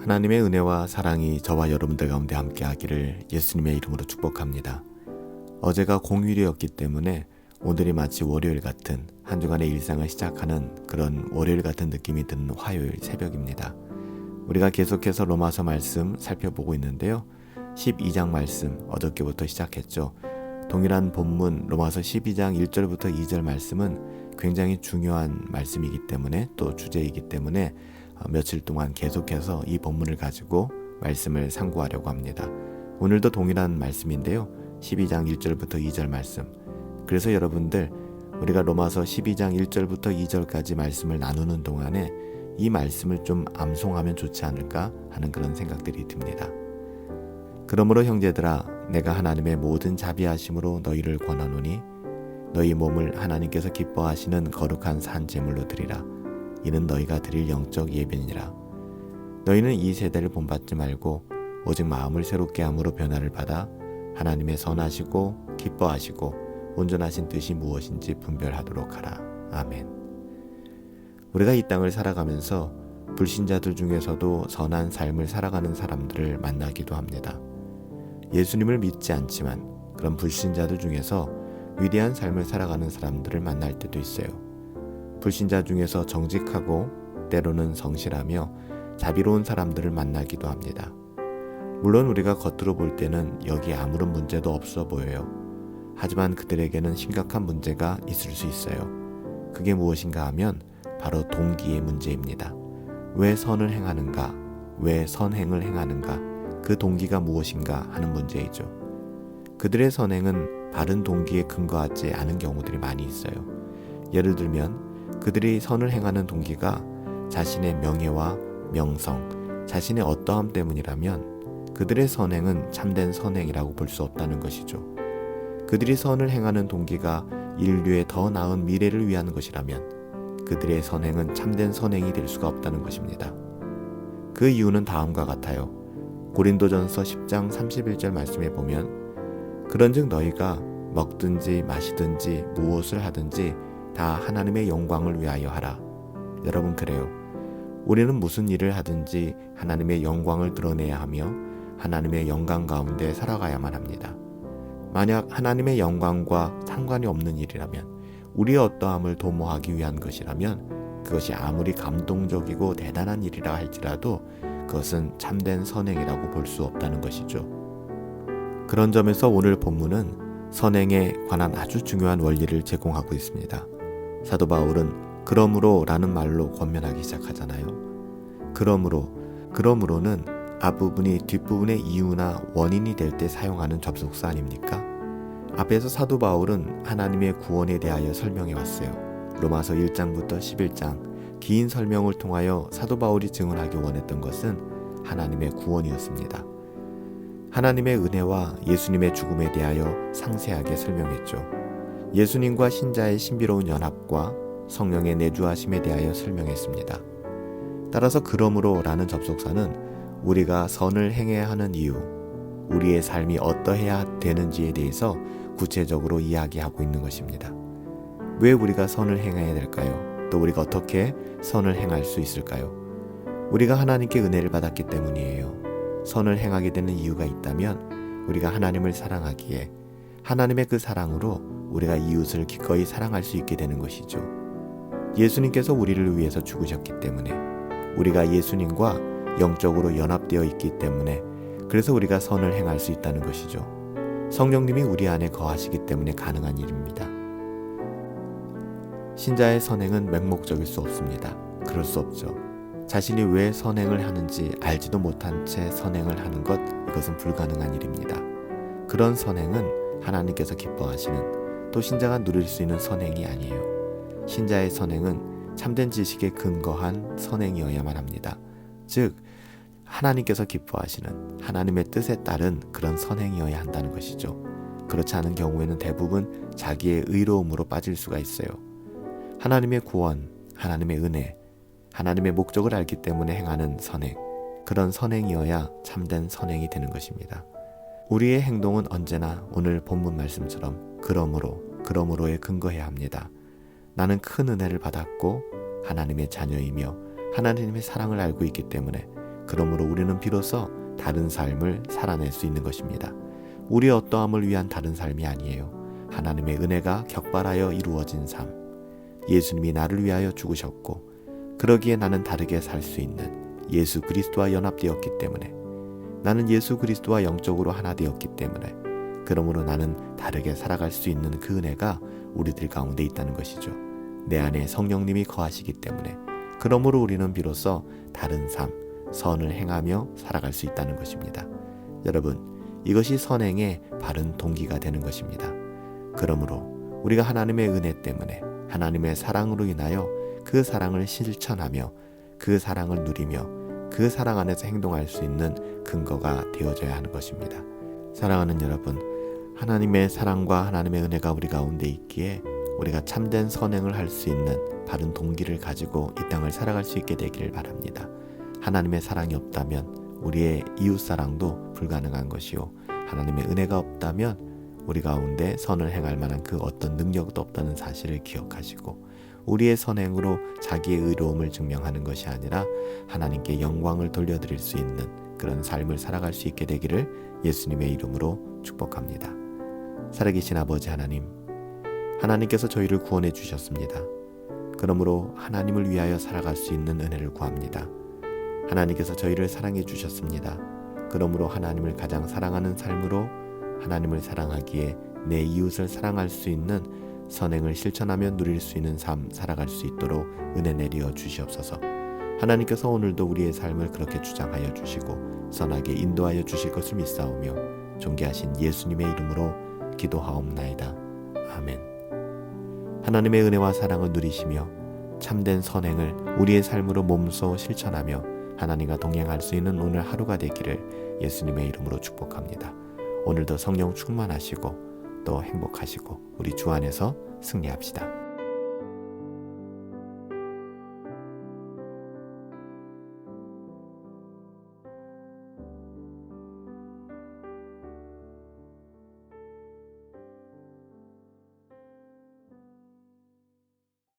하나님의 은혜와 사랑이 저와 여러분들 가운데 함께하기를 예수님의 이름으로 축복합니다. 어제가 공휴일이었기 때문에 오늘이 마치 월요일 같은 한 주간의 일상을 시작하는 그런 월요일 같은 느낌이 드는 화요일 새벽입니다. 우리가 계속해서 로마서 말씀 살펴보고 있는데요. 12장 말씀 어저께부터 시작했죠. 동일한 본문 로마서 12장 1절부터 2절 말씀은 굉장히 중요한 말씀이기 때문에 또 주제이기 때문에 며칠 동안 계속해서 이 본문을 가지고 말씀을 상고하려고 합니다. 오늘도 동일한 말씀인데요. 12장 1절부터 2절 말씀. 그래서 여러분들 우리가 로마서 12장 1절부터 2절까지 말씀을 나누는 동안에 이 말씀을 좀 암송하면 좋지 않을까 하는 그런 생각들이 듭니다. 그러므로 형제들아 내가 하나님의 모든 자비하심으로 너희를 권하노니 너희 몸을 하나님께서 기뻐하시는 거룩한 산 제물로 드리라. 이는 너희가 드릴 영적 예배니라. 너희는 이 세대를 본받지 말고 오직 마음을 새롭게 함으로 변화를 받아 하나님의 선하시고 기뻐하시고 온전하신 뜻이 무엇인지 분별하도록 하라. 아멘. 우리가 이 땅을 살아가면서 불신자들 중에서도 선한 삶을 살아가는 사람들을 만나기도 합니다. 예수님을 믿지 않지만 그런 불신자들 중에서 위대한 삶을 살아가는 사람들을 만날 때도 있어요. 불신자 중에서 정직하고 때로는 성실하며 자비로운 사람들을 만나기도 합니다. 물론 우리가 겉으로 볼 때는 여기에 아무런 문제도 없어 보여요. 하지만 그들에게는 심각한 문제가 있을 수 있어요. 그게 무엇인가 하면 바로 동기의 문제입니다. 왜 선을 행하는가? 왜 선행을 행하는가? 그 동기가 무엇인가 하는 문제이죠. 그들의 선행은 바른 동기에 근거하지 않은 경우들이 많이 있어요. 예를 들면 그들이 선을 행하는 동기가 자신의 명예와 명성, 자신의 어떠함 때문이라면 그들의 선행은 참된 선행이라고 볼 수 없다는 것이죠. 그들이 선을 행하는 동기가 인류의 더 나은 미래를 위한 것이라면 그들의 선행은 참된 선행이 될 수가 없다는 것입니다. 그 이유는 다음과 같아요. 고린도전서 10장 31절 말씀에 보면 그런즉 너희가 먹든지 마시든지 무엇을 하든지 다 하나님의 영광을 위하여 하라. 여러분 그래요. 우리는 무슨 일을 하든지 하나님의 영광을 드러내야 하며 하나님의 영광 가운데 살아가야만 합니다. 만약 하나님의 영광과 상관이 없는 일이라면 우리의 어떠함을 도모하기 위한 것이라면 그것이 아무리 감동적이고 대단한 일이라 할지라도 그것은 참된 선행이라고 볼 수 없다는 것이죠. 그런 점에서 오늘 본문은 선행에 관한 아주 중요한 원리를 제공하고 있습니다. 사도 바울은 그러므로 라는 말로 권면하기 시작하잖아요. 그러므로는 앞부분이 뒷부분의 이유나 원인이 될 때 사용하는 접속사 아닙니까? 앞에서 사도 바울은 하나님의 구원에 대하여 설명해 왔어요. 로마서 1장부터 11장 긴 설명을 통하여 사도 바울이 증언하기 원했던 것은 하나님의 구원이었습니다. 하나님의 은혜와 예수님의 죽음에 대하여 상세하게 설명했죠. 예수님과 신자의 신비로운 연합과 성령의 내주하심에 대하여 설명했습니다. 따라서 그러므로 라는 접속사는 우리가 선을 행해야 하는 이유, 우리의 삶이 어떠해야 되는지에 대해서 구체적으로 이야기하고 있는 것입니다. 왜 우리가 선을 행해야 될까요? 또 우리가 어떻게 선을 행할 수 있을까요? 우리가 하나님께 은혜를 받았기 때문이에요. 선을 행하게 되는 이유가 있다면 우리가 하나님을 사랑하기에 하나님의 그 사랑으로 우리가 이웃을 기꺼이 사랑할 수 있게 되는 것이죠. 예수님께서 우리를 위해서 죽으셨기 때문에 우리가 예수님과 영적으로 연합되어 있기 때문에 그래서 우리가 선을 행할 수 있다는 것이죠. 성령님이 우리 안에 거하시기 때문에 가능한 일입니다. 신자의 선행은 맹목적일 수 없습니다. 그럴 수 없죠. 자신이 왜 선행을 하는지 알지도 못한 채 선행을 하는 것, 이것은 불가능한 일입니다. 그런 선행은 하나님께서 기뻐하시는 또 신자가 누릴 수 있는 선행이 아니에요. 신자의 선행은 참된 지식에 근거한 선행이어야만 합니다. 즉 하나님께서 기뻐하시는 하나님의 뜻에 따른 그런 선행이어야 한다는 것이죠. 그렇지 않은 경우에는 대부분 자기의 의로움으로 빠질 수가 있어요. 하나님의 구원, 하나님의 은혜, 하나님의 목적을 알기 때문에 행하는 선행, 그런 선행이어야 참된 선행이 되는 것입니다. 우리의 행동은 언제나 오늘 본문 말씀처럼 그러므로에 근거해야 합니다. 나는 큰 은혜를 받았고 하나님의 자녀이며 하나님의 사랑을 알고 있기 때문에 그러므로 우리는 비로소 다른 삶을 살아낼 수 있는 것입니다. 우리의 어떠함을 위한 다른 삶이 아니에요. 하나님의 은혜가 격발하여 이루어진 삶. 예수님이 나를 위하여 죽으셨고 그러기에 나는 다르게 살 수 있는 예수 그리스도와 연합되었기 때문에, 나는 예수 그리스도와 영적으로 하나 되었기 때문에, 그러므로 나는 다르게 살아갈 수 있는 그 은혜가 우리들 가운데 있다는 것이죠. 내 안에 성령님이 거하시기 때문에, 그러므로 우리는 비로소 다른 삶, 선을 행하며 살아갈 수 있다는 것입니다. 여러분, 이것이 선행의 바른 동기가 되는 것입니다. 그러므로 우리가 하나님의 은혜 때문에, 하나님의 사랑으로 인하여 그 사랑을 실천하며 그 사랑을 누리며 그 사랑 안에서 행동할 수 있는 근거가 되어져야 하는 것입니다. 사랑하는 여러분, 하나님의 사랑과 하나님의 은혜가 우리 가운데 있기에 우리가 참된 선행을 할 수 있는 바른 동기를 가지고 이 땅을 살아갈 수 있게 되기를 바랍니다. 하나님의 사랑이 없다면 우리의 이웃사랑도 불가능한 것이요, 하나님의 은혜가 없다면 우리 가운데 선을 행할 만한 그 어떤 능력도 없다는 사실을 기억하시고, 우리의 선행으로 자기의 의로움을 증명하는 것이 아니라 하나님께 영광을 돌려드릴 수 있는 그런 삶을 살아갈 수 있게 되기를 예수님의 이름으로 축복합니다. 살아계신 아버지 하나님, 하나님께서 저희를 구원해 주셨습니다. 그러므로 하나님을 위하여 살아갈 수 있는 은혜를 구합니다. 하나님께서 저희를 사랑해 주셨습니다. 그러므로 하나님을 가장 사랑하는 삶으로 하나님을 사랑하기에 내 이웃을 사랑할 수 있는 선행을 실천하며 누릴 수 있는 삶 살아갈 수 있도록 은혜 내려 주시옵소서. 하나님께서 오늘도 우리의 삶을 그렇게 주장하여 주시고 선하게 인도하여 주실 것을 믿사오며 존귀하신 예수님의 이름으로 기도하옵나이다. 아멘. 하나님의 은혜와 사랑을 누리시며 참된 선행을 우리의 삶으로 몸소 실천하며 하나님과 동행할 수 있는 오늘 하루가 되기를 예수님의 이름으로 축복합니다. 오늘도 성령 충만하시고 또 행복하시고 우리 주 안에서 승리합시다.